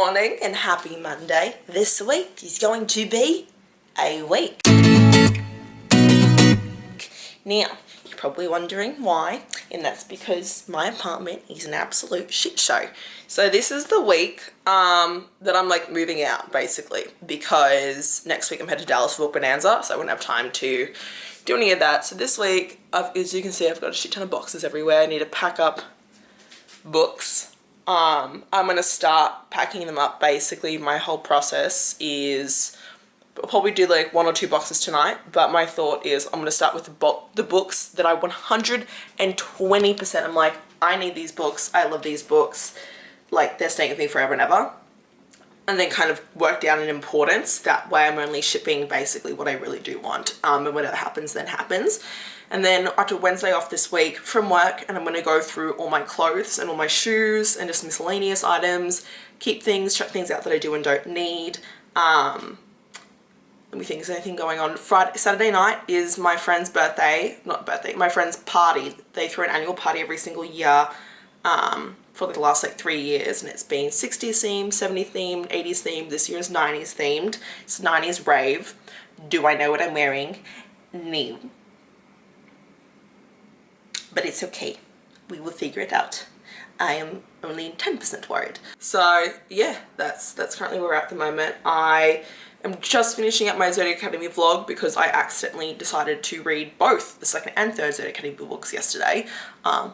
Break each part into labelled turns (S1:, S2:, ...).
S1: morning and happy Monday. This week is going to be a week. Now, you're probably wondering why, and that's because my apartment is an absolute shit show. So this is the week that I'm like moving out basically, because next week I'm headed to Dallas for Book Bonanza, so I wouldn't have time to do any of that. So this week, as you can see, I've got a shit ton of boxes everywhere. I need to pack up books. I'm gonna start packing them up. Basically, my whole process is I'll probably do like 1 or 2 boxes tonight, but my thought is I'm gonna start with the books that I 120% I'm like, I need these books, I love these books, like they're staying with me forever and ever, and then kind of work down in importance. That way I'm only shipping basically what I really do want, and whatever happens then happens. And then after Wednesday off this week from work, and I'm going to go through all my clothes and all my shoes and just miscellaneous items, keep things, check things out that I do and don't need. Let me think, is there anything going on? Saturday night is my friend's my friend's party. They throw an annual party every single year for the last like 3 years, and it's been 60s themed, 70s themed, 80s themed. This year is 90s themed. It's 90s rave. Do I know what I'm wearing? No. But it's okay. We will figure it out. I am only 10% worried. So yeah, that's currently where we're at the moment. I am just finishing up my Zodiac Academy vlog because I accidentally decided to read both the second and third Zodiac Academy books yesterday.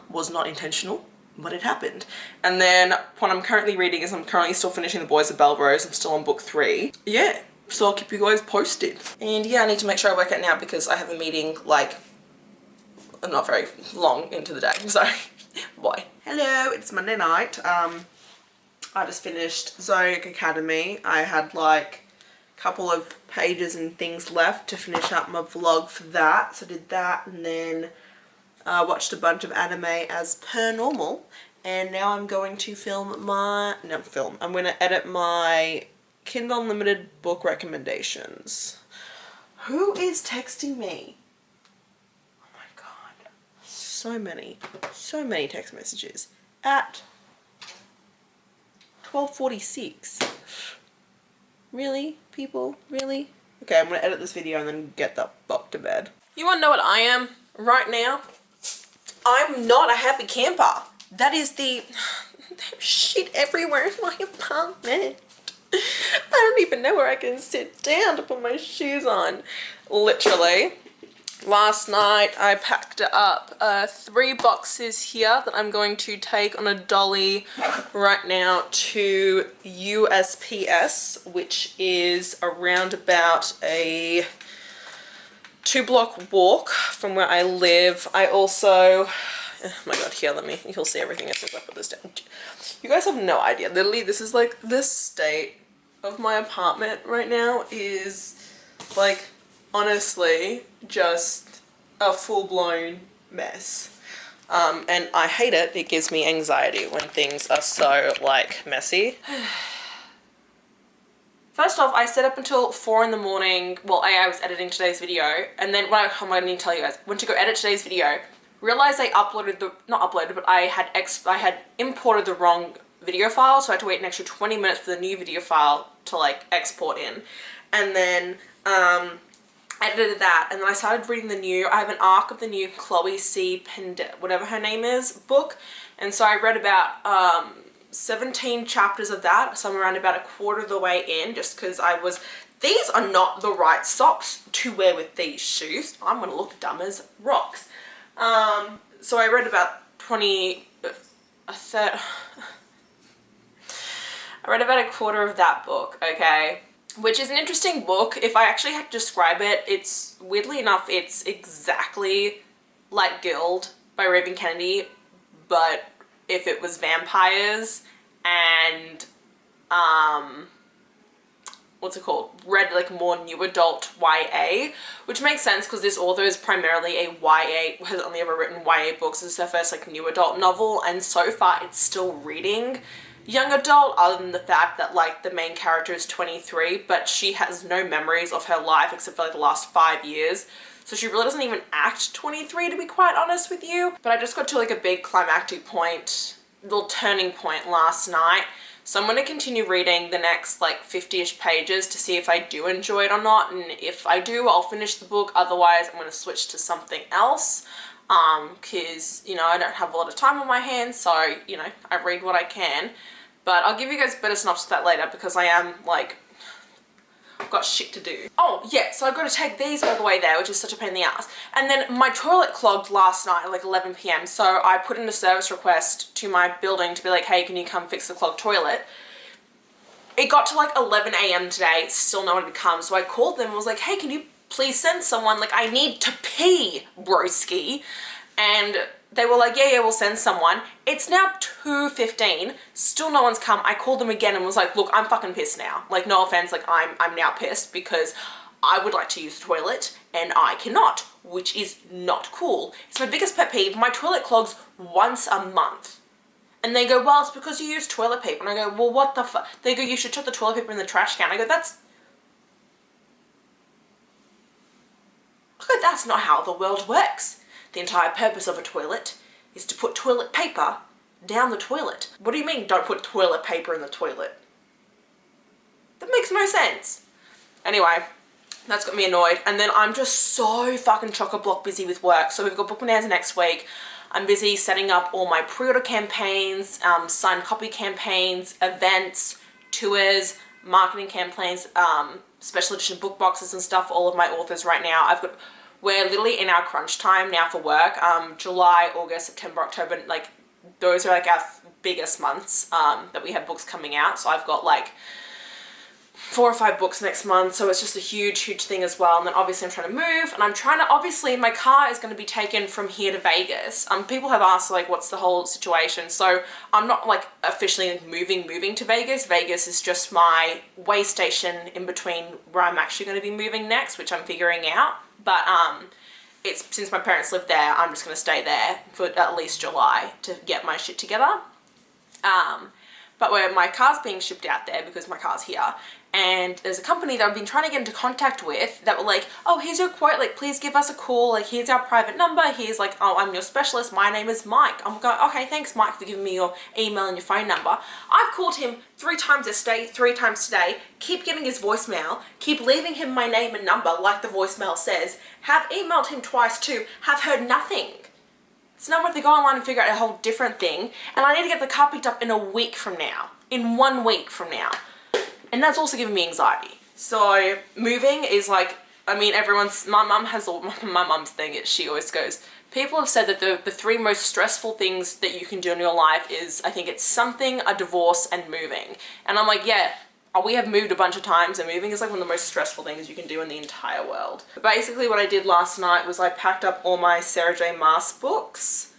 S1: Was not intentional, but it happened. And then what I'm currently reading is I'm currently still finishing The Boys of Bellerose. I'm still on book 3. Yeah, so I'll keep you guys posted. And yeah, I need to make sure I work out now because I have a meeting like not very long into the day, so boy. Hello, it's Monday night. I just finished Zodiac Academy. I had like a couple of pages and things left to finish up my vlog for that, so I did that, and then watched a bunch of anime as per normal, and now I'm going to I'm going to edit my Kindle Unlimited book recommendations. Who is texting me? So many text messages at 12:46. Really, people? Really? Okay, I'm gonna edit this video and then get the fuck to bed. You wanna know what I am right now? I'm not a happy camper. That is there's shit everywhere in my apartment. I don't even know where I can sit down to put my shoes on. Literally. Last night I packed up 3 boxes here that I'm going to take on a dolly right now to USPS, which is around about a 2-block walk from where I live. I also, oh my god, here, you'll see everything as soon as I put this down. You guys have no idea. Literally, this is like, this state of my apartment right now is like, honestly, just a full-blown mess. And I hate it. It gives me anxiety when things are so, like, messy. First off, I stayed up until 4 in the morning. Well, I was editing today's video, and then I need to tell you guys, went to go edit today's video, realized I had imported the wrong video file, so I had to wait an extra 20 minutes for the new video file to, like, export in. And then, edited that, and then I started reading I have an arc of the new ᴛᴏᴏᴅᴅᴇᴅ, whatever her name is, book, and so I read about 17 chapters of that, so I'm around about a quarter of the way in, just because these are not the right socks to wear with these shoes. I'm gonna look dumb as rocks. So I read about I read about a quarter of that book, okay? Which is an interesting book. If I actually had to describe it, it's, weirdly enough, it's exactly like Guild by Raven Kennedy, but if it was vampires and, what's it called? Read like more new adult YA, which makes sense because this author is primarily a YA, has only ever written YA books. This is their first like new adult novel, and so far it's still reading young adult, other than the fact that like the main character is 23, but she has no memories of her life except for like the last 5 years. So she really doesn't even act 23, to be quite honest with you. But I just got to like a big climactic point, little turning point last night. So I'm going to continue reading the next like 50-ish pages to see if I do enjoy it or not, and if I do, I'll finish the book. Otherwise, I'm going to switch to something else, because, you know, I don't have a lot of time on my hands, so, you know, I read what I can. But I'll give you guys a better synopsis of that later, because I am, like, I've got shit to do. Oh, yeah, so I've got to take these all the way there, which is such a pain in the ass. And then my toilet clogged last night at like 11 p.m, so I put in a service request to my building to be like, hey, can you come fix the clogged toilet? It got to like 11 a.m. today, still no one had come, so I called them and was like, hey, can you please send someone? Like, I need to pee, broski. And they were like, yeah, we'll send someone. It's now 2:15, still no one's come. I called them again and was like, look, I'm fucking pissed now. Like, no offense, like, I'm now pissed because I would like to use the toilet and I cannot, which is not cool. It's my biggest pet peeve. My toilet clogs once a month. And they go, well, it's because you use toilet paper. And I go, well, what the fuck? They go, you should chuck the toilet paper in the trash can. I go, that's not how the world works. The entire purpose of a toilet is to put toilet paper down the toilet. What do you mean don't put toilet paper in the toilet? That makes no sense. Anyway, that's got me annoyed. And then I'm just so fucking chock-a-block busy with work. So we've got book bonanza next week. I'm busy setting up all my pre-order campaigns, signed copy campaigns, events, tours, marketing campaigns, special edition book boxes and stuff for all of my authors right now. We're literally in our crunch time now for work. July, August, September, October, like those are like our biggest months that we have books coming out. So I've got like 4 or 5 books next month, so it's just a huge thing as well. And then obviously I'm trying to move, and I'm trying to, obviously my car is going to be taken from here to Vegas. People have asked like what's the whole situation, so I'm not like officially moving to Vegas. Vegas is just my way station in between where I'm actually going to be moving next, which I'm figuring out. But it's, since my parents live there, I'm just going to stay there for at least July to get my shit together. But where my car's being shipped out there because my car's here, and there's a company that I've been trying to get into contact with that were like, oh, here's your quote, like, please give us a call, like, here's our private number, here's like, oh, I'm your specialist, my name is Mike. I'm going, okay, thanks Mike for giving me your email and your phone number. I've called him 3 times yesterday, 3 times today, keep getting his voicemail, keep leaving him my name and number like the voicemail says, have emailed him twice too, have heard nothing. So now I have to go online and figure out a whole different thing, and I need to get the car picked up in a week from now, in 1 week from now. And that's also giving me anxiety. So moving is like, I mean, my mum's thing is, she always goes, people have said that the 3 most stressful things that you can do in your life is, I think it's something, a divorce, and moving. And I'm like, yeah, we have moved a bunch of times, and moving is like one of the most stressful things you can do in the entire world. But basically what I did last night was I packed up all my Sarah J Maas books.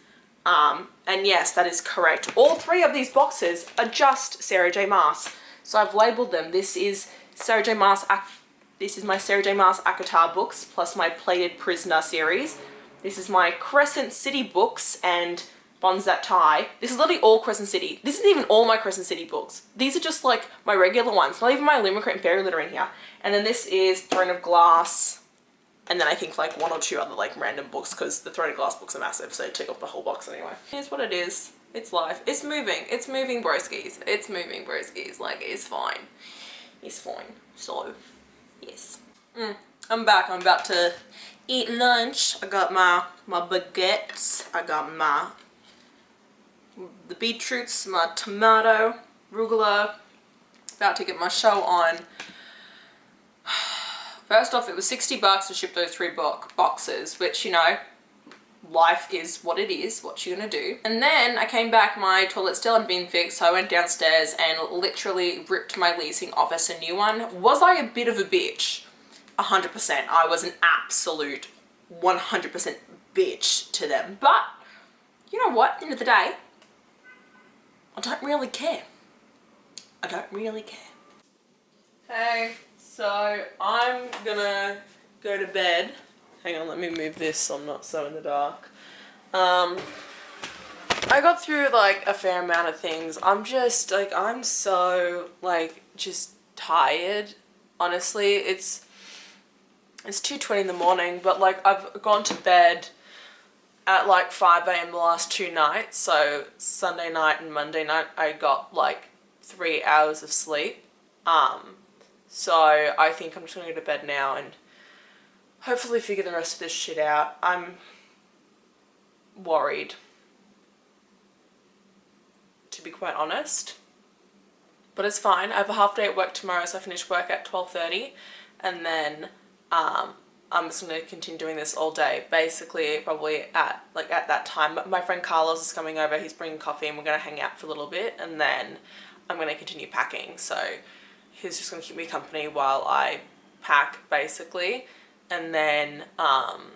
S1: And yes, that is correct. All 3 of these boxes are just Sarah J Maas. So I've labeled them. This is Sarah J Maas, this is my Sarah J Maas ACOTAR books, plus my Plated Prisoner series. This is my Crescent City books and Bonds That Tie. This is literally all Crescent City. This isn't even all my Crescent City books. These are just like my regular ones. Not even my Limerick and Fairy Litter in here. And then this is Throne of Glass. And then I think like 1 or 2 other like random books, because the Throne of Glass books are massive, so take off the whole box anyway. Here's what it is. It's life. It's moving. It's moving, broskies. It's moving, broskies. Like, it's fine. It's fine. So, yes. I'm back. I'm about to eat lunch. I got my baguettes. I got the beetroots, my tomato, arugula. About to get my show on. First off, it was $60 to ship those 3 boxes, which, you know, life is what it is, what you're gonna do. And then I came back, my toilet still hadn't been fixed, so I went downstairs and literally ripped my leasing office a new one. Was I a bit of a bitch? 100%. I was an absolute 100% bitch to them. But, you know what, at the end of the day, I don't really care. I don't really care. Hey, so I'm gonna go to bed. Hang on, let me move this so I'm not so in the dark. I got through like a fair amount of things. I'm just like, I'm so like just tired. Honestly, it's 2:20 in the morning, but like I've gone to bed at like 5 a.m. the last 2 nights. So Sunday night and Monday night I got like 3 hours of sleep. So I think I'm just gonna go to bed now and hopefully figure the rest of this shit out. I'm worried, to be quite honest. But it's fine. I have a half day at work tomorrow, so I finish work at 12:30, and then I'm just gonna continue doing this all day. Basically, probably at that time. But my friend Carlos is coming over. He's bringing coffee, and we're gonna hang out for a little bit, and then I'm gonna continue packing. So he's just gonna keep me company while I pack, basically, and then I'm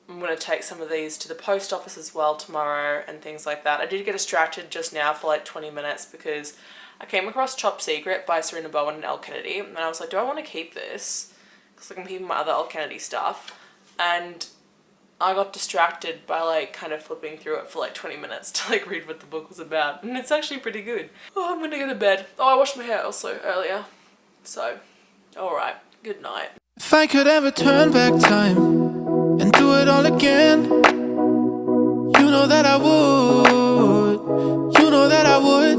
S1: gonna take some of these to the post office as well tomorrow and things like that. I did get distracted just now for like 20 minutes because I came across Top Secret by Serena Bowen and Elle Kennedy, and I was like, do I want to keep this? Because I can keep my other Elle Kennedy stuff. And I got distracted by like kind of flipping through it for like 20 minutes to like read what the book was about, and it's actually pretty good. Oh, I'm gonna go to bed. Oh, I washed my hair also earlier. So, alright, good night.
S2: If I could ever turn back time and do it all again, you know that I would, you know that I would.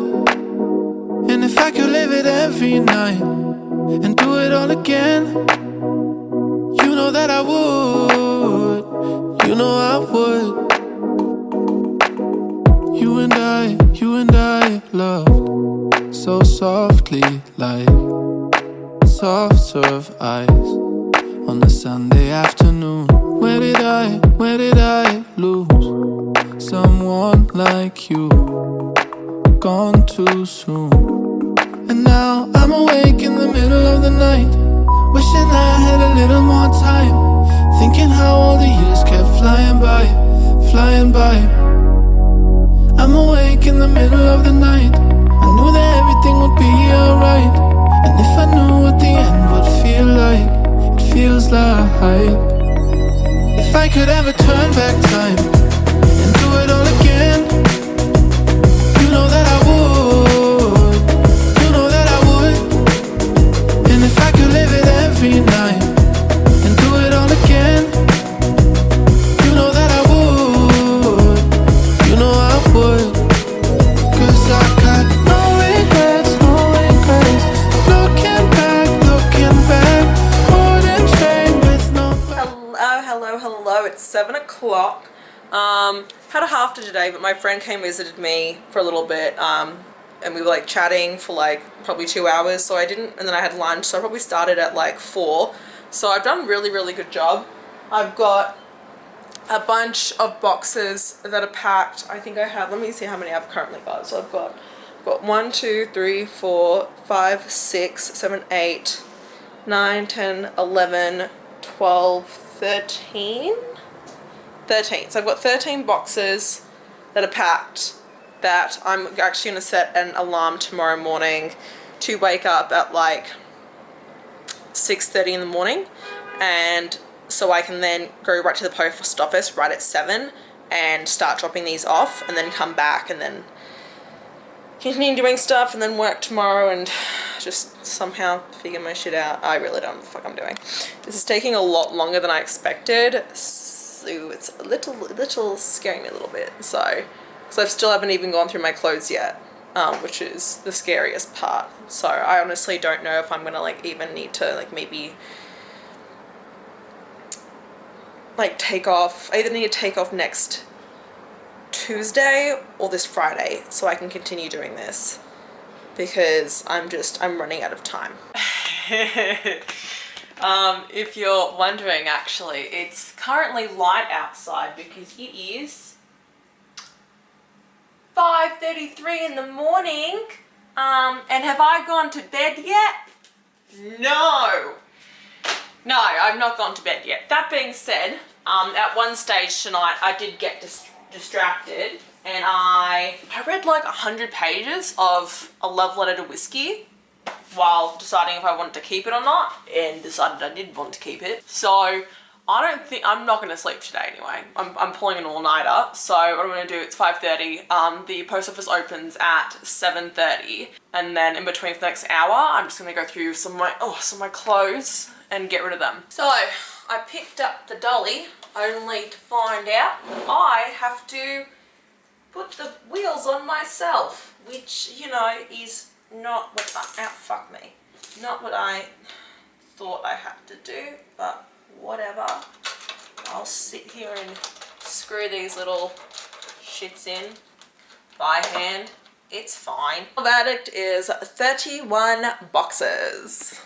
S2: And if I could live it every night and do it all again, you know that I would, you know I would. You and I loved so softly, like soft serve eyes on a Sunday afternoon. Where did I lose someone like you? Gone too soon. And now I'm awake in the middle of the night, wishing I had a little more time, thinking how all the years kept flying by, flying by. I'm awake in the middle of the night, I knew that everything would be alright. And if I knew what the end would feel like, it feels like if I could ever turn back time and do it all again, you know that I would, you know that I would. And if I could live it every night and do it all again, you know that I would, you know I would. Cause I got no regrets, no regrets. Looking back, wouldn't trade with nobody.
S1: Hello, it's 7 o'clock. Had a half day today, but my friend came visited me for a little bit, and we were like chatting for like probably 2 hours, so I didn't, and then I had lunch, so I probably started at like 4. So I've done really good job. I've got a bunch of boxes that are packed. I think I have, let me see how many I've currently got. So I've got 1, 2, 3, 4, 5, 6, 7, 8, 9, 10, 11, 12, 13. So I've got 13 boxes that are packed that I'm actually going to set an alarm tomorrow morning to wake up at like 6:30 in the morning, and so I can then go right to the post office right at 7 and start dropping these off, and then come back and then continue doing stuff and then work tomorrow and just somehow figure my shit out. I really don't know what the fuck I'm doing. This is taking a lot longer than I expected, so it's a little scaring me a little bit. So I still haven't even gone through my clothes yet, which is the scariest part. So I honestly don't know if I'm gonna like even need to like maybe like take off. I either need to take off next Tuesday or this Friday so I can continue doing this, because I'm running out of time. If you're wondering, actually, it's currently light outside because it is 5:33 in the morning. And have I gone to bed yet? No, I've not gone to bed yet. That being said, at one stage tonight I did get distracted, and I read like 100 pages of a love letter to whiskey while deciding if I wanted to keep it or not, and decided I did want to keep it. So I'm not gonna sleep today anyway. I'm pulling an all-nighter. So what I'm gonna do, it's 5:30. The post office opens at 7:30, and then in between for the next hour, I'm just gonna go through some of my clothes and get rid of them. So I picked up the dolly only to find out that I have to put the wheels on myself, which, you know, is not what fuck me. Not what I thought I had to do, but whatever. I'll sit here and screw these little shits in by hand. It's fine. The verdict is 31 boxes.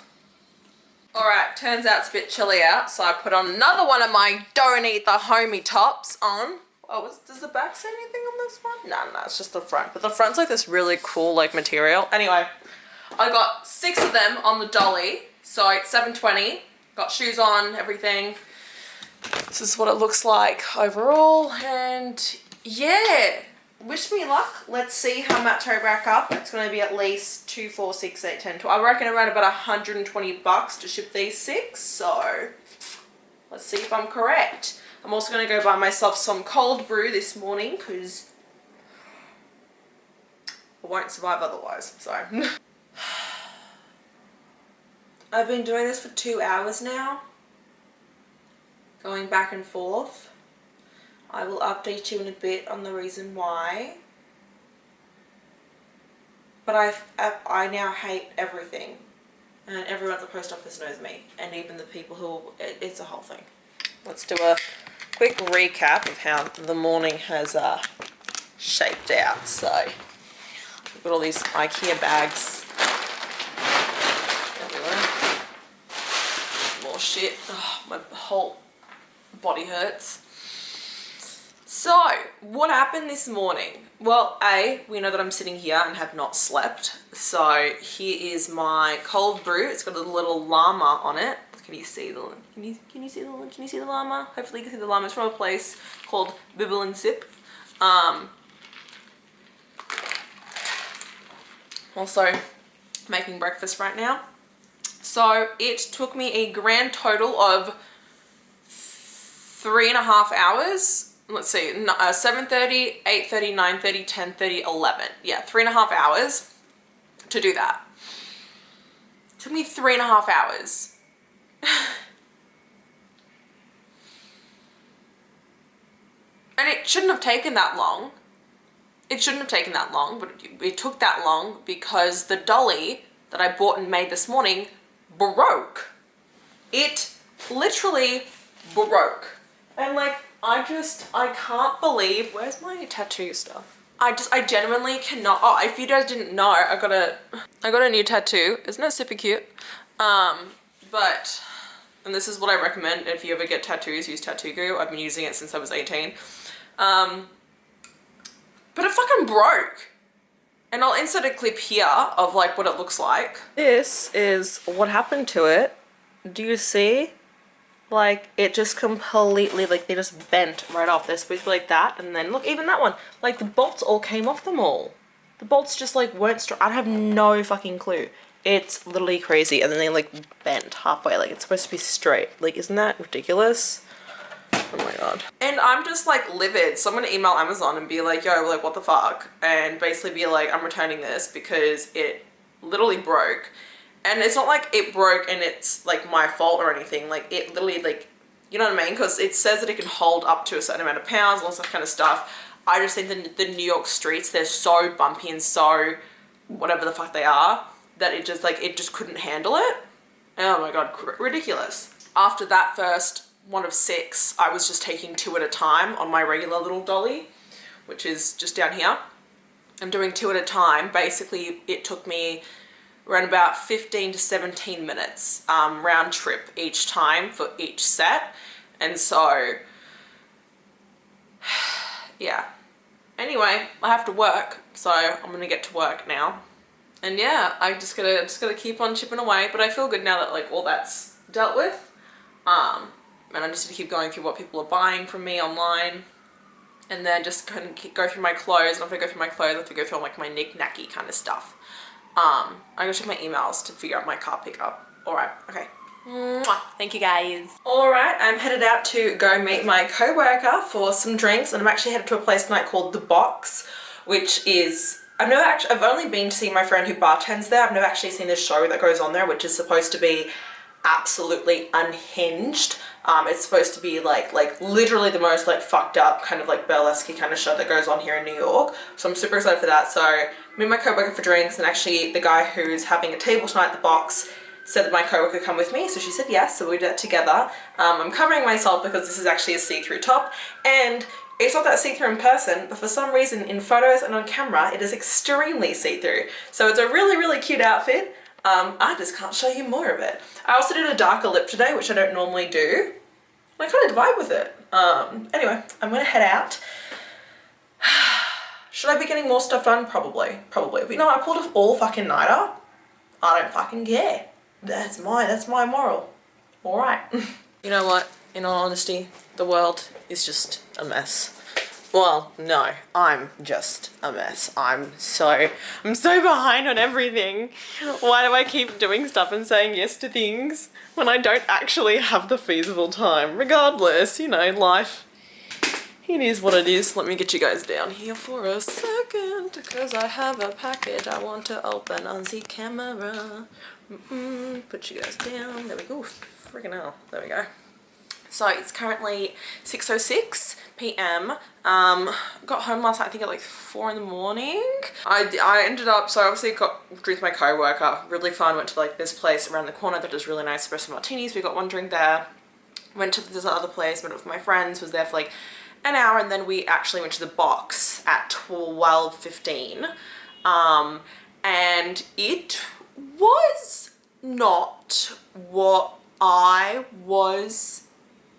S1: Alright, turns out it's a bit chilly out, so I put on another one of my Don't Eat the Homie tops on. Oh, does the back say anything on this one? No, it's just the front. But the front's like this really cool like material. Anyway, I got 6 of them on the dolly, so it's $7.20. Got shoes on, everything. This is what it looks like overall, and yeah, wish me luck. Let's see how much I rack up. It's going to be at least 2, 4, 6, 8, 10, 12. I reckon around about $120 to ship these 6, so let's see if I'm correct. I'm also going to go buy myself some cold brew this morning because I won't survive otherwise, so. I've been doing this for 2 hours now, going back and forth. I will update you in a bit on the reason why. But I now hate everything. And everyone at the post office knows me. And even the people who, it's a whole thing. Let's do a quick recap of how the morning has shaped out. So, we've got all these IKEA bags everywhere. More shit. Oh, my whole body hurts. So, what happened this morning? Well, we know that I'm sitting here and have not slept. So, here is my cold brew. It's got a little llama on it. Can you see the llama? Hopefully you can see the llama. It's from a place called ᴛɪධᴛᴏධ. Also making breakfast right now. So, it took me a grand total of 3.5 hours. Let's see, 7:30, 8:30, 9:30, 10:30, 11. Yeah, 3.5 hours to do that. It took me 3.5 hours. And it shouldn't have taken that long. It shouldn't have taken that long, but it took that long because the dolly that I bought and made this morning broke. It literally broke. And like, I can't believe, where's my tattoo stuff? I genuinely cannot, oh, if you guys didn't know, I got a new tattoo. Isn't it super cute? But, and this is what I recommend if you ever get tattoos, use tattoo glue. I've been using it since I was 18. But it fucking broke. And I'll insert a clip here of like what it looks like. This is what happened to it. Do you see? Like, it just completely, like, they just bent right off. They're supposed to be like that, and then, look, even that one. Like, the bolts all came off them all. The bolts just, like, weren't straight. I have no fucking clue. It's literally crazy, and then they, like, bent halfway. Like, it's supposed to be straight. Like, isn't that ridiculous? Oh my god. And I'm just, like, livid. So I'm gonna email Amazon and be like, yo, like, what the fuck? And basically be like, I'm returning this because it literally broke. And it's not like it broke and it's like my fault or anything. Like, it literally, like, you know what I mean? Because it says that it can hold up to a certain amount of pounds, all that kind of stuff. I just think that the New York streets, they're so bumpy and so whatever the fuck they are, that it just, like, it just couldn't handle it. Oh my god, ridiculous. After that first one of 6, I was just taking 2 at a time on my regular little dolly, which is just down here. I'm doing 2 at a time. Basically, it took me around about 15 to 17 minutes round trip each time for each set. And so, yeah. Anyway, I have to work, so I'm gonna get to work now. And yeah, I just gotta keep on chipping away, but I feel good now that like all that's dealt with. And I'm just gonna keep going through what people are buying from me online. And then just kind of go through my clothes. And after I go through my clothes, I have to go through like my knick-knacky kind of stuff. I gotta check my emails to figure out my car pickup. Alright, okay. Mwah. Thank you guys. Alright, I'm headed out to go meet my co-worker for some drinks, and I'm actually headed to a place tonight called The Box, which is, I've only been to see my friend who bartends there. I've never actually seen the show that goes on there, which is supposed to be absolutely unhinged. It's supposed to be like literally the most like fucked up kind of like burlesque kind of show that goes on here in New York. So I'm super excited for that. So me and my co-worker for drinks, and actually the guy who's having a table tonight at the box said that my co-worker come with me, so she said yes, so we did that together. I'm covering myself because this is actually a see-through top, and it's not that see-through in person, but for some reason in photos and on camera it is extremely see-through. So it's a really, really cute outfit. I just can't show you more of it. I also did a darker lip today, which I don't normally do. I kind of vibe with it. Anyway, I'm gonna head out. Should I be getting more stuff done? Probably. But you know, I pulled off all fucking nighter. I don't fucking care. That's my moral. All right. You know what? In all honesty, the world is just a mess. Well, no, I'm just a mess. I'm so behind on everything. Why do I keep doing stuff and saying yes to things when I don't actually have the feasible time? Regardless, you know, life, it is what it is. Let me get you guys down here for a second, because I have a package I want to open on the camera. Put you guys down. There we go. Freaking hell. There we go. So it's currently 6:06 p.m. Got home last night, I think at like 4 in the morning. I ended up, so I obviously got drinks with my co-worker, really fun. Went to like this place around the corner that does really nice espresso martinis. We got one drink there. Went to this other place, met up with my friends, was there for like an hour, and then we actually went to the box at 12:15. And it was not what I was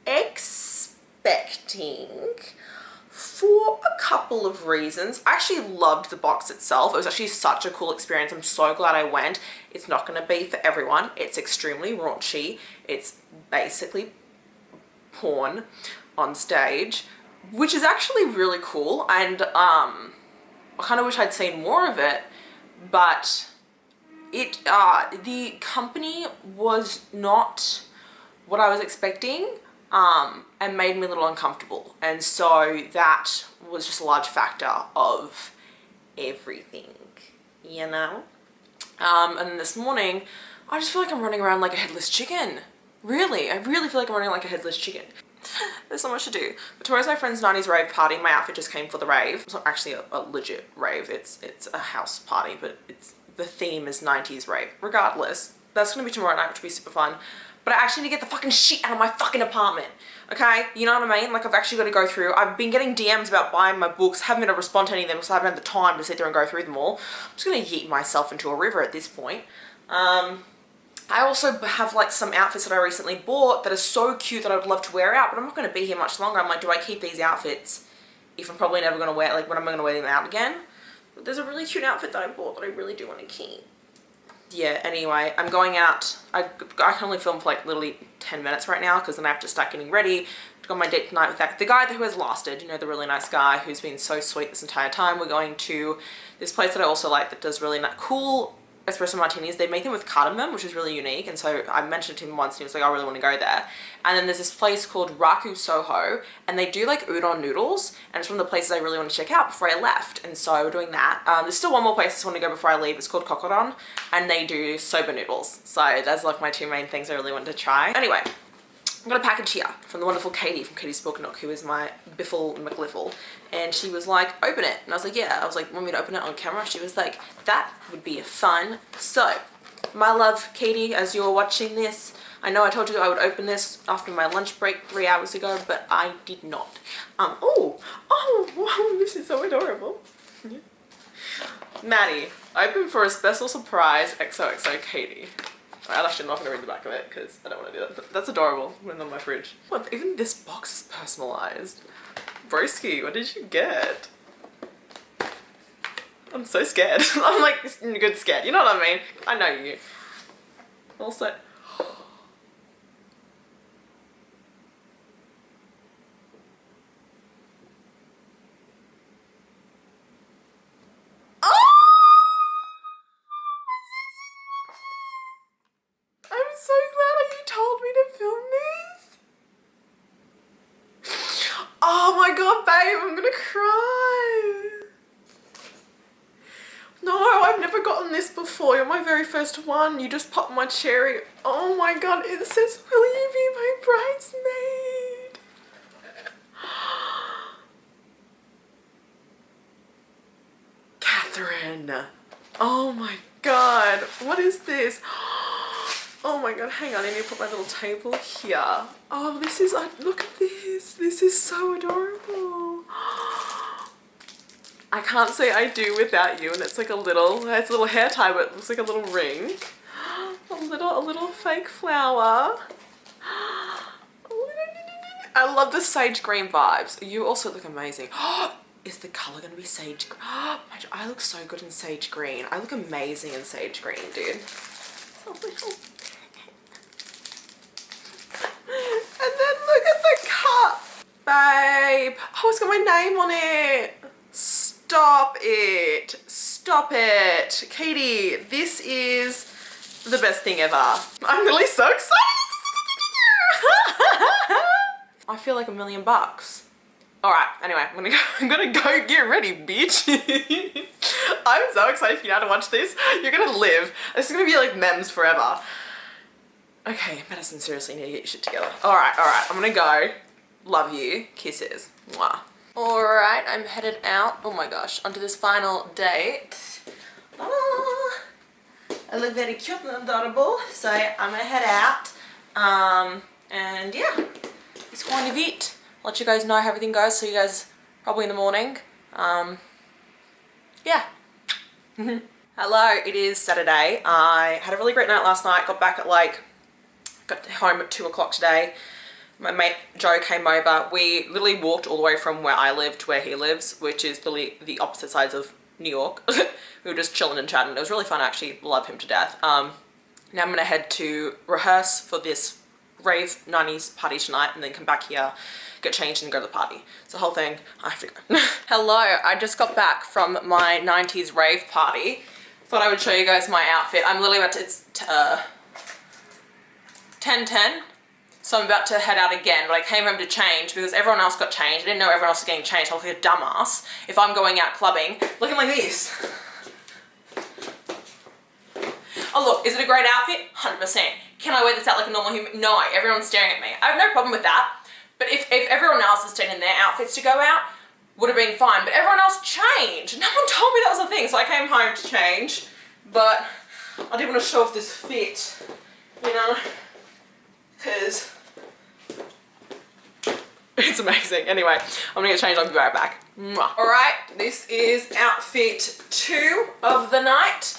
S1: expecting for a couple of reasons. I actually loved the box itself. It was actually such a cool experience. I'm so glad I went. It's not going to be for everyone. It's extremely raunchy. It's basically porn on stage, which is actually really cool, and I kind of wish I'd seen more of it, but the company was not what I was expecting, and made me a little uncomfortable, and so that was just a large factor of everything, you know. And then this morning, I just feel like I'm running around like a headless chicken. Really, I really feel like I'm running like a headless chicken. There's so much to do. But tomorrow's my friend's 90s rave party. My outfit just came for the rave. It's not actually a legit rave. It's a house party, but the theme is 90s rave. Regardless, that's gonna be tomorrow night, which will be super fun. But I actually need to get the fucking shit out of my fucking apartment. Okay? You know what I mean? Like, I've actually got to go through. I've been getting DMs about buying my books. Haven't been able to respond to any of them because I haven't had the time to sit there and go through them all. I'm just gonna yeet myself into a river at this point. I also have like some outfits that I recently bought that are so cute that I would love to wear out, but I'm not going to be here much longer. I'm like, do I keep these outfits if I'm probably never going to wear, like when am I going to wear them out again? But there's a really cute outfit that I bought that I really do want to keep. Yeah, anyway, I'm going out. I can only film for like literally 10 minutes right now because then I have to start getting ready to go on my date tonight with the guy who has lasted, you know, the really nice guy who's been so sweet this entire time. We're going to this place that I also like that does really cool espresso martinis. They make them with cardamom, which is really unique, and so I mentioned it to him once and he was like, I really want to go there. And then there's this place called ᴛ괏ᴏ, and they do like udon noodles, and it's one of the places I really want to check out before I left, and so we're doing that. There's still one more place I just want to go before I leave. It's called Kokoron, and they do soba noodles, so that's like my two main things I really wanted to try. Anyway, I've got a package here from the wonderful Katie from Katie's Book Nook, who is my biffle McLiffle, and she was like, open it, and I was like, yeah. I was like, want me to open it on camera? She was like, that would be fun. So, my love, Katie, as you're watching this, I know I told you I would open this after my lunch break 3 hours ago, but I did not. Oh, wow, this is so adorable. Maddie, open for a special surprise, XOXO Katie. I'm not going to read the back of it because I don't want to do that. That's adorable. It's on my fridge. What? Even this box is personalized. Broski, what did you get? I'm so scared. I'm like good scared. You know what I mean? I know you. Also. So glad you told me to film this. Oh my god, babe, I'm gonna cry. No, I've never never gotten this before. You're my very first one. You just popped my cherry. Oh my god, it says, will you be my bridesmaid? Catherine. Oh my god, what is this? Oh my god, hang on, I need to put my little table here. Oh, this is, look at this. This is so adorable. I can't say I do without you, and it's like it's a little hair tie, but it looks like a little ring. A little fake flower. I love the sage green vibes. You also look amazing. Is the color gonna be sage green? I look so good in sage green. I look amazing in sage green, dude. So little. And then look at the cup. Babe. Oh, it's got my name on it. Stop it. Stop it. Katie, this is the best thing ever. I'm really so excited. I feel like $1,000,000. All right, anyway, I'm gonna go get ready, bitch. I'm so excited for you now to watch this. You're gonna live. This is gonna be like memes forever. Okay, Madison, seriously, you need to get your shit together. All right, I'm gonna go. Love you. Kisses. Mwah. All right, I'm headed out. Oh my gosh, onto this final date. I look very cute and adorable, so I'm gonna head out. And yeah, it's kind of it. Let you guys know how everything goes. So you guys probably in the morning. Yeah. Hello, it is Saturday. I had a really great night last night. Got home at 2 o'clock today. My mate Joe came over. We literally walked all the way from where I live to where he lives, which is the opposite sides of New York. We were just chilling and chatting. It was really fun. I actually love him to death. Now I'm gonna head to rehearse for this rave 90s party tonight, and then come back here, get changed, and go to the party. It's the whole thing. I have to go. Hello, I just got back from my 90s rave party. Thought I would show you guys my outfit. I'm literally about to, it's 10:10. So I'm about to head out again, but I came home to change because everyone else got changed. I didn't know everyone else was getting changed. I was like a dumbass if I'm going out clubbing looking like this. Oh look, is it a great outfit? 100%. Can I wear this out like a normal human? No, everyone's staring at me. I have no problem with that. But if everyone else has stayed in their outfits to go out, would have been fine. But everyone else changed. No one told me that was a thing. So I came home to change. But I did want to show off this fit, you know, because it's amazing. Anyway, I'm gonna get changed. I'll be right back. Mwah. All right, this is outfit 2 of the night.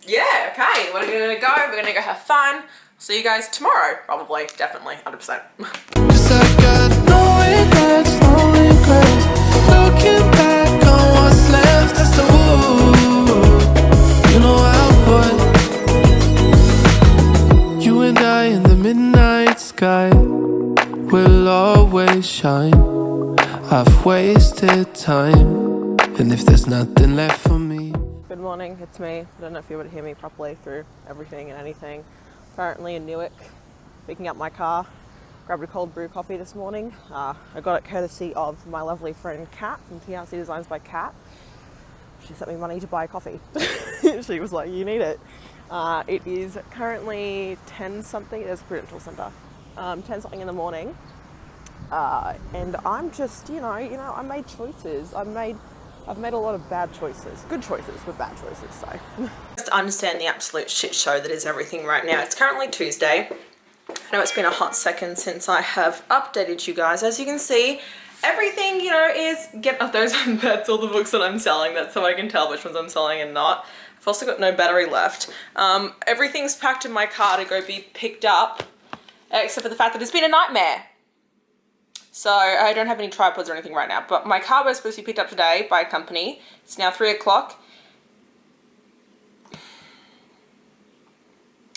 S1: Yeah, okay, we're gonna go have fun. See you guys tomorrow, probably, definitely, 100%.
S2: Cause I got no regrets. Looking back on what's left, that's the wood. You know how, boy. You and I in the midnight sky will always shine. I've wasted time, and if there's nothing left for me.
S1: Good morning, it's me. I don't know if you would hear me properly through everything and anything. Currently in Newark, picking up my car. Grabbed a cold brew coffee this morning. I got it courtesy of my lovely friend Kat from TRC Designs by Kat. She sent me money to buy coffee. She was like, you need it. It is currently 10 something, there's a Prudential Centre. 10 something in the morning. And I'm just, you know, I made choices. I've made a lot of bad choices. Good choices, but bad choices, so. Just understand the absolute shit show that is everything right now. It's currently Tuesday. I know it's been a hot second since I have updated you guys. As you can see, everything, you know, is that's all the books that I'm selling. That's how I can tell which ones I'm selling and not. I've also got no battery left. Everything's packed in my car to go be picked up, except for the fact that it's been a nightmare. So I don't have any tripods or anything right now, but my car was supposed to be picked up today by a company. It's now 3 o'clock.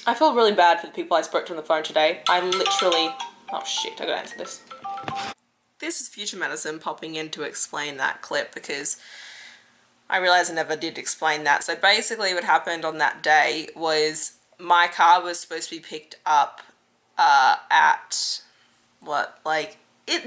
S1: I feel really bad for the people I spoke to on the phone today. I literally, oh shit, I gotta answer this. This is Future Madison popping in to explain that clip because I realized I never did explain that. So basically what happened on that day was my car was supposed to be picked up at,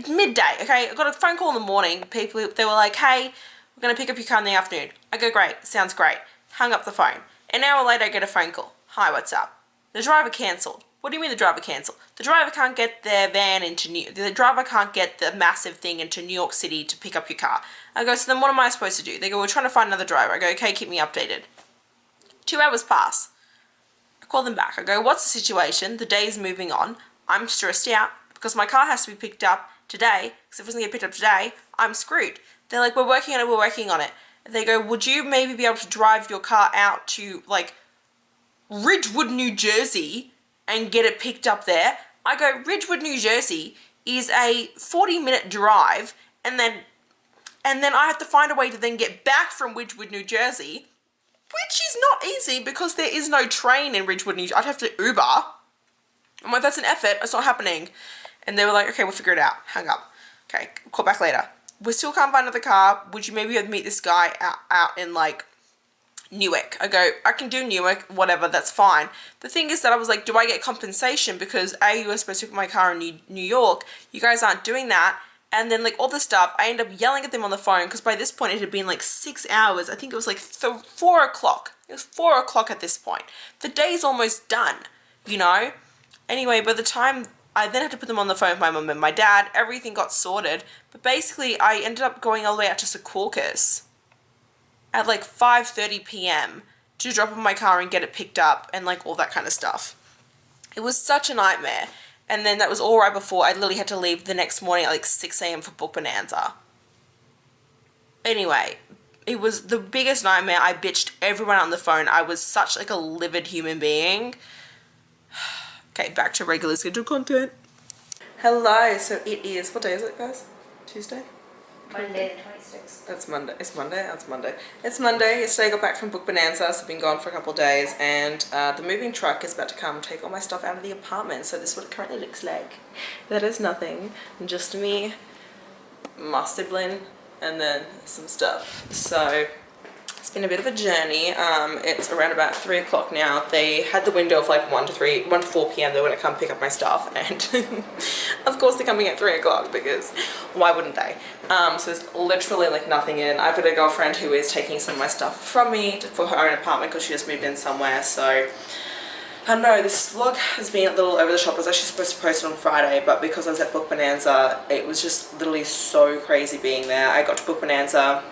S1: midday, okay? I got a phone call in the morning. People, they were like, hey, we're we're going to pick up your car in the afternoon. I go, great, sounds great. Hung up the phone. An hour later, I get a phone call. Hi, what's up? The driver cancelled. What do you mean the driver cancelled? The driver can't get their van into the driver can't get the massive thing into New York City to pick up your car. I go, so then what am I supposed to do? They go, we're trying to find another driver. I go, okay, keep me updated. 2 hours pass. I call them back. I go, what's the situation? The day's moving on. I'm stressed out because my car has to be picked up today, because if it doesn't get picked up today, I'm screwed. They're like, we're working on it. They go, would you maybe be able to drive your car out to, like, Ridgewood, New Jersey and get it picked up there? I go, Ridgewood, New Jersey is a 40-minute drive, and then I have to find a way to then get back from Ridgewood, New Jersey, which is not easy because there is no train in Ridgewood, New Jersey. I'd have to Uber. I'm like, that's an effort. It's not happening. And they were like, okay, we'll figure it out. Hang up. Okay, call back later. We still can't find another car. Would you maybe meet this guy out in, like, Newark? I go, I can do Newark, whatever, that's fine. The thing is that I was like, do I get compensation? Because A, you were supposed to pick my car in New York. You guys aren't doing that. And then, like, all this stuff, I end up yelling at them on the phone because by this point it had been, like, 6 hours. I think it was, like, 4 o'clock. It was 4 o'clock at this point. The day's almost done, you know? Anyway, by the time I then had to put them on the phone with my mum and my dad, everything got sorted. But basically, I ended up going all the way out to Secaucus at like 5:30 p.m. to drop off my car and get it picked up and like all that kind of stuff. It was such a nightmare. And then that was all right before I literally had to leave the next morning at like 6 a.m. for Book Bonanza. Anyway, it was the biggest nightmare. I bitched everyone on the phone. I was such like a livid human being. Okay, back to regular scheduled content. Hello, so it is, what day is it, guys? Tuesday?
S3: Monday the 26th.
S1: That's Monday. It's Monday? That's Monday. It's Monday. Yesterday I got back from Book Bonanza, so I've been gone for a couple of days, and the moving truck is about to come take all my stuff out of the apartment, so this is what it currently looks like. That is nothing. Just me, my sibling, and then some stuff. So it's been a bit of a journey. It's around about 3 o'clock now. They had the window of like 1 to 4 p.m. They want to come pick up my stuff, and of course they're coming at 3 o'clock because why wouldn't they? So there's literally like nothing in. I've got a girlfriend who is taking some of my stuff from me for her own apartment because she just moved in somewhere. So I don't know, this vlog has been a little over the top. I was actually supposed to post it on Friday, but because I was at Book Bonanza, it was just literally so crazy being there. I got to Book Bonanza.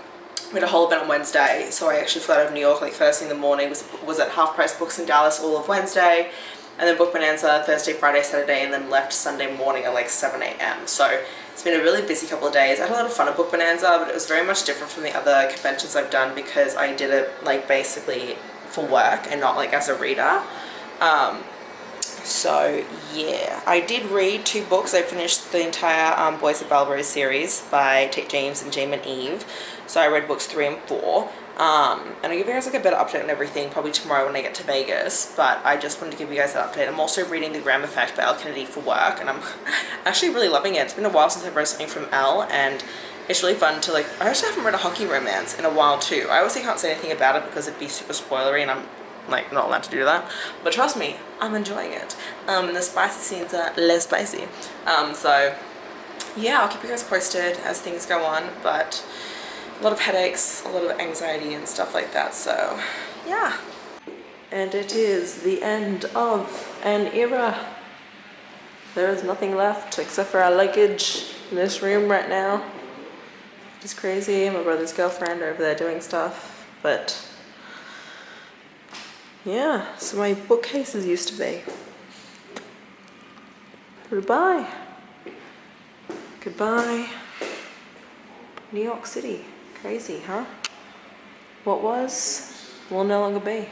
S1: We had a whole event on Wednesday, so I actually flew out of New York like first thing in the morning, was at Half Price Books in Dallas all of Wednesday, and then Book Bonanza Thursday, Friday, Saturday, and then left Sunday morning at like 7 a.m. So it's been a really busy couple of days. I had a lot of fun at Book Bonanza, but it was very much different from the other conventions I've done because I did it like basically for work and not like as a reader. So yeah, I did read 2 books. I finished the entire Boys of Bellerose series by Tate James and Jame and Eve. So I read books 3 and 4. And I'll give you guys like a better update on everything probably tomorrow when I get to Vegas. But I just wanted to give you guys an update. I'm also reading The Graham Effect by Elle Kennedy for work, and I'm actually really loving it. It's been a while since I've read something from Elle, and it's really fun to like, I actually haven't read a hockey romance in a while too. I obviously can't say anything about it because it'd be super spoilery and I'm like not allowed to do that, but trust me, I'm enjoying it. And the spicy scenes are less spicy. So yeah, I'll keep you guys posted as things go on, but a lot of headaches, a lot of anxiety and stuff like that, so yeah. And it is the end of an era. There is nothing left except for our luggage in this room right now. It's crazy. My brother's girlfriend over there doing stuff, but yeah, so my bookcases used to be. Goodbye. Goodbye. New York City. Crazy, huh? What was will no longer be.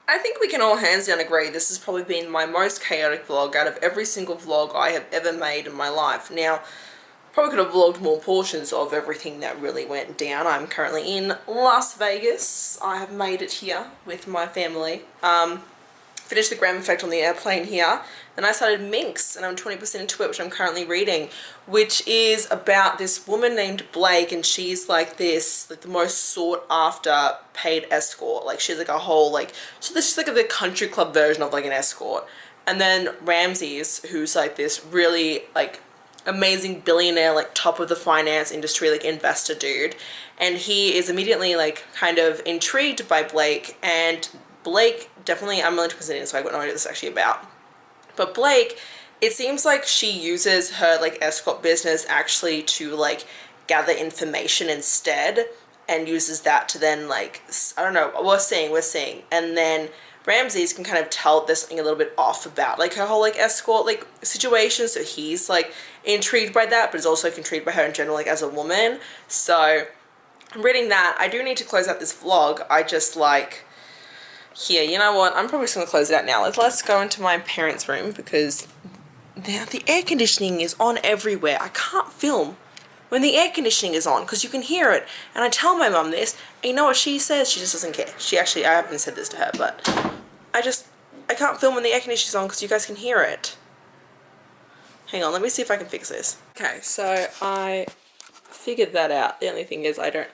S1: I think we can all hands down agree this has probably been my most chaotic vlog out of every single vlog I have ever made in my life. Now, probably could have vlogged more portions of everything that really went down. I'm currently in Las Vegas. I have made it here with my family. Finished The Graham Effect on the airplane here. Then I started Minx, and I'm 20% into it, which I'm currently reading, which is about this woman named Blake, and she's like this, like the most sought after paid escort. Like she's like a whole like, so this is like the country club version of like an escort. And then Ramses, who's like this really like amazing billionaire, like top of the finance industry, like investor dude. And he is immediately like kind of intrigued by Blake, and Blake definitely, I'm really interested in, so I've got no idea what this is actually about. But Blake, it seems like she uses her like escort business actually to like gather information instead, and uses that to then like, I don't know, we're seeing. And then Ramses can kind of tell there's something a little bit off about like her whole like escort like situation, so he's like intrigued by that, but is also intrigued by her in general like as a woman. So I'm reading that. I do need to close out this vlog. I just like, here, you know what, I'm probably just gonna close it out now. Let's go into my parents' room, because the air conditioning is on everywhere. I can't film when the air conditioning is on because you can hear it. And I tell my mum this, and you know what she says? She just doesn't care. She actually, I haven't said this to her, but I can't film when the air conditioning is on because you guys can hear it. Hang on, let me see if I can fix this. Okay, so I figured that out. The only thing is I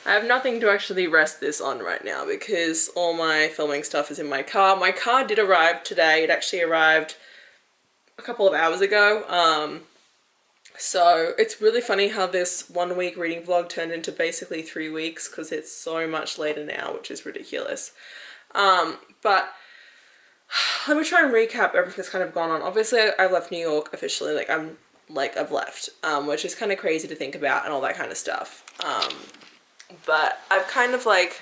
S1: have nothing to actually rest this on right now because all my filming stuff is in my car. My car did arrive today. It actually arrived a couple of hours ago. So it's really funny how this 1 week reading vlog turned into basically 3 weeks because it's so much later now, which is ridiculous. But let me try and recap everything that's kind of gone on. Obviously, I've left New York officially. I've left, which is kind of crazy to think about and all that kind of stuff. But I've kind of like,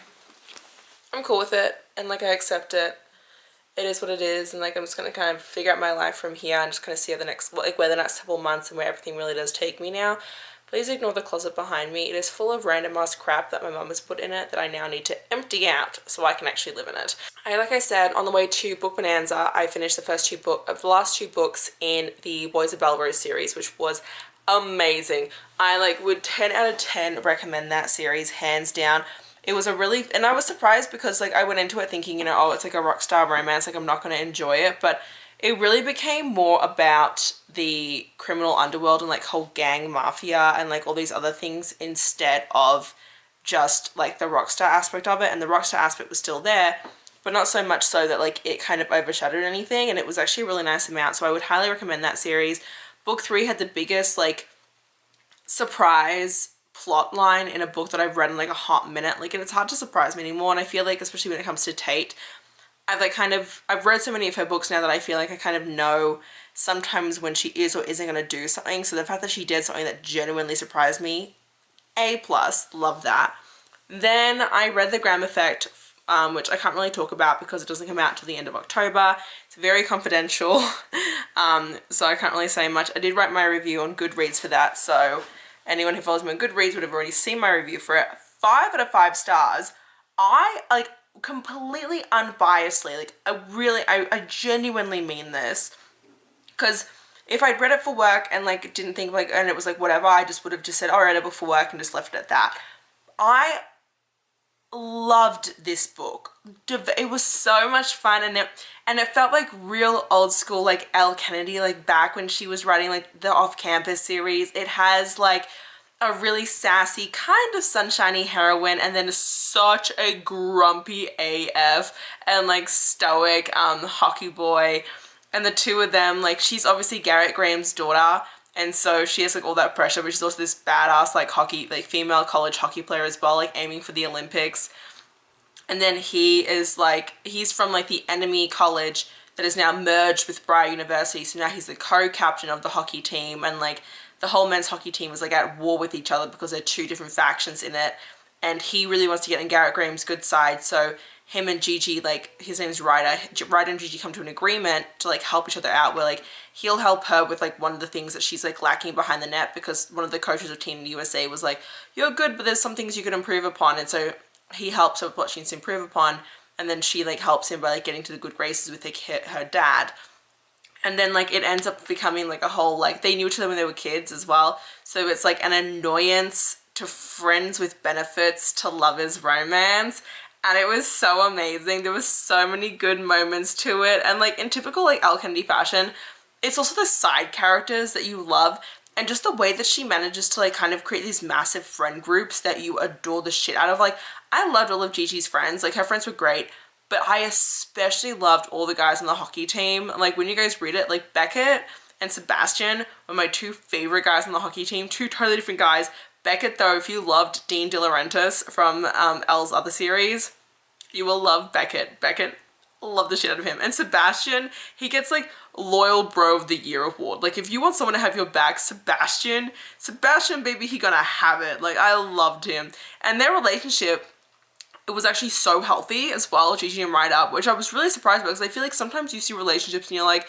S1: I'm cool with it, and like I accept it. It is what it is, and like I'm just gonna kind of figure out my life from here and just kind of see how where the next couple months and where everything really does take me now. Please ignore the closet behind me. It is full of random ass crap that my mum has put in it that I now need to empty out so I can actually live in it. Like I said, on the way to Book Bonanza, I finished the last two books in the Boys of Bellerose series, which was amazing. I like would 10 out of 10 recommend that series hands down. It was and I was surprised because like I went into it thinking, you know, oh, it's like a rock star romance, like I'm not going to enjoy it, but it really became more about the criminal underworld and like whole gang mafia and like all these other things instead of just like the rock star aspect of it. And the rock star aspect was still there, but not so much so that like it kind of overshadowed anything, and it was actually a really nice amount. So I would highly recommend that series. Book 3 had the biggest like surprise plot line in a book that I've read in like a hot minute, like, and it's hard to surprise me anymore. And I feel like, especially when it comes to Tate, I've read so many of her books now that I feel like I kind of know sometimes when she is or isn't going to do something. So the fact that she did something that genuinely surprised me, A+, love that. Then I read The Graham Effect, which I can't really talk about because it doesn't come out till the end of October. It's very confidential, so I can't really say much. I did write my review on Goodreads for that, so anyone who follows me on Goodreads would have already seen my review for it. 5 out of 5 stars. I, like, completely unbiasedly, like, I genuinely mean this, because if I'd read it for work and, like, didn't think, like, and it was, like, whatever, I just would have just said, oh, I read a book for work and just left it at that. I loved this book. It was so much fun, and it felt like real old school, like Elle Kennedy, like back when she was writing like the Off-Campus series. It has like a really sassy kind of sunshiny heroine, and then such a grumpy AF and like stoic hockey boy. And the two of them, like, she's obviously Garrett Graham's daughter, and so she has like all that pressure, but she's also this badass like hockey, like female college hockey player as well, like aiming for the Olympics. And then he is like, he's from like the enemy college that is now merged with Briar University, so now he's the co-captain of the hockey team, and like the whole men's hockey team is like at war with each other because they're two different factions in it, and he really wants to get on Garrett Graham's good side. So him and Gigi, like, his name's Ryder and Gigi come to an agreement to like help each other out, where like he'll help her with like one of the things that she's like lacking behind the net, because one of the coaches of Team USA was like, you're good, but there's some things you could improve upon. And so he helps her with what she needs to improve upon, and then she like helps him by like getting to the good graces with like her dad. And then like it ends up becoming like a whole, like, they knew each other when they were kids as well, so it's like an annoyance to friends with benefits to lovers romance. And it was so amazing. There was so many good moments to it. And like in typical like Elle Kennedy fashion, it's also the side characters that you love, and just the way that she manages to like kind of create these massive friend groups that you adore the shit out of. Like, I loved all of Gigi's friends. Like, her friends were great, but I especially loved all the guys on the hockey team. Like, when you guys read it, like Beckett and Sebastian were my two favorite guys on the hockey team. Two totally different guys. Beckett, though, if you loved Dean De Laurentiis from Elle's other series, you will love Beckett. Beckett, love the shit out of him. And Sebastian, he gets like Loyal Bro of the Year award. Like if you want someone to have your back, Sebastian, baby, he gonna have it. Like I loved him. And their relationship, it was actually so healthy as well, Gigi and Ryder, which I was really surprised about because I feel like sometimes you see relationships and you're like,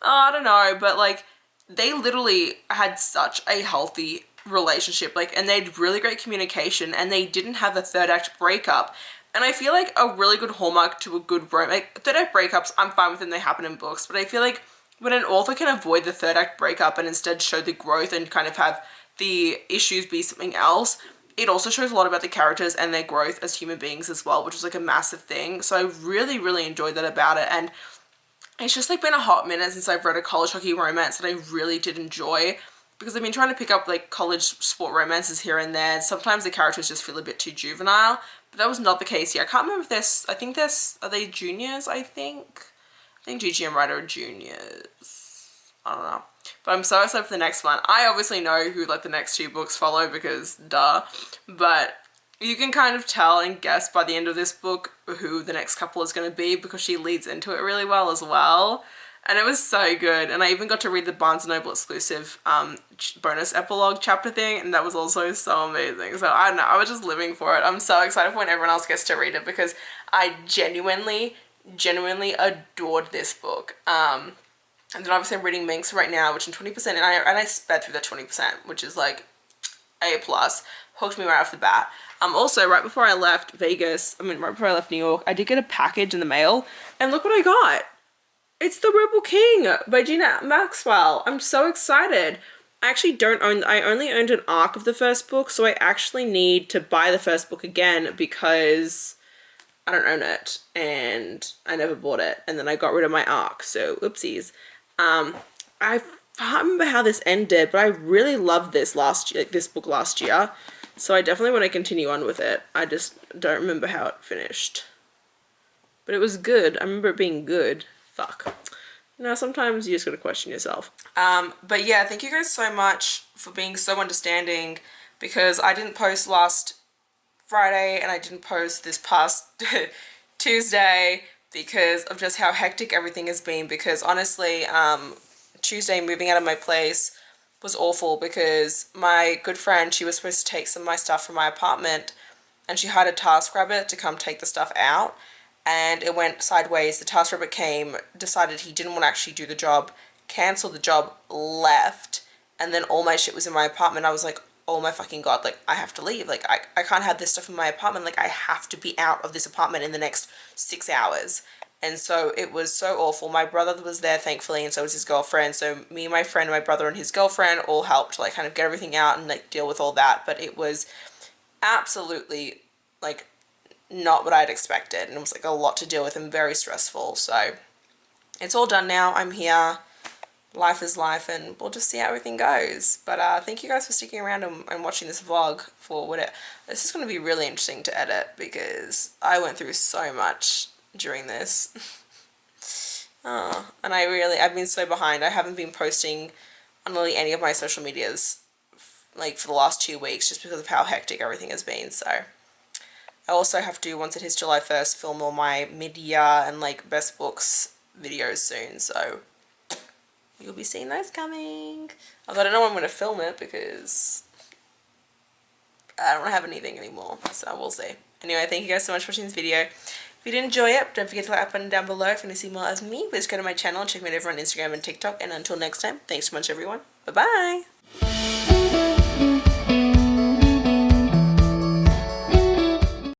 S1: oh, I don't know, but like they literally had such a healthy relationship, like, and they had really great communication and they didn't have a third act breakup. And I feel like a really good hallmark to a good romance, like third act breakups, I'm fine with them, they happen in books, but I feel like when an author can avoid the third act breakup and instead show the growth and kind of have the issues be something else, it also shows a lot about the characters and their growth as human beings as well, which was like a massive thing. So I really, really enjoyed that about it. And it's just like been a hot minute since I've read a college hockey romance that I really did enjoy, because I've been trying to pick up like college sport romances here and there. Sometimes the characters just feel a bit too juvenile, but that was not the case here. I can't remember if there's, I think there's, are they juniors, I think Gigi and Ryder are juniors. I don't know. But I'm so excited for the next one. I obviously know who like the next two books follow because duh. But you can kind of tell and guess by the end of this book who the next couple is going to be because she leads into it really well as well. And it was so good. And I even got to read the Barnes & Noble exclusive bonus epilogue chapter thing. And that was also so amazing. So I don't know. I was just living for it. I'm so excited for when everyone else gets to read it because I genuinely adored this book. And then obviously I'm reading Minx right now, which is 20%. And I sped through that 20%, which is like A+. Hooked me right off the bat. Also, right before I left right before I left New York, I did get a package in the mail. And look what I got. It's The Rebel King by Gina Maxwell. I'm so excited. I actually I only owned an arc of the first book, so I actually need to buy the first book again because I don't own it and I never bought it. And then I got rid of my arc, so oopsies. I can't remember how this ended, but I really loved this this book last year. So I definitely want to continue on with it. I just don't remember how it finished. But it was good. I remember it being good. Fuck. You know, sometimes you just gotta question yourself. But yeah, thank you guys so much for being so understanding because I didn't post last Friday and I didn't post this past Tuesday because of just how hectic everything has been. Because honestly, Tuesday moving out of my place was awful because my good friend, she was supposed to take some of my stuff from my apartment and she hired a TaskRabbit to come take the stuff out. And it went sideways. The TaskRabbit came, decided he didn't want to actually do the job, cancelled the job, left, and then all my shit was in my apartment. I was like, oh my fucking god, like, I have to leave. Like, I can't have this stuff in my apartment. Like, I have to be out of this apartment in the next 6 hours. And so it was so awful. My brother was there, thankfully, and so was his girlfriend. So me, my friend, my brother, and his girlfriend all helped, like, kind of get everything out and, like, deal with all that. But it was absolutely, like, not what I'd expected, and it was like a lot to deal with and very stressful. So it's all done now. I'm here. Life is life, and we'll just see how everything goes. But thank you guys for sticking around and watching this vlog for whatever. This is going to be really interesting to edit because I went through so much during this. And I've been so behind. I haven't been posting on really any of my social medias like for the last 2 weeks just because of how hectic everything has been. So I also have to, once it hits July 1st, film all my mid-year and like best books videos soon, so you'll be seeing those coming. Although I don't know when I'm going to film it because I don't have anything anymore, so we'll see. Anyway, thank you guys so much for watching this video. If you did enjoy it, don't forget to like button down below if you want to see more of me. Please go to my channel and check me out over on Instagram and TikTok. And until next time, thanks so much everyone. Bye-bye!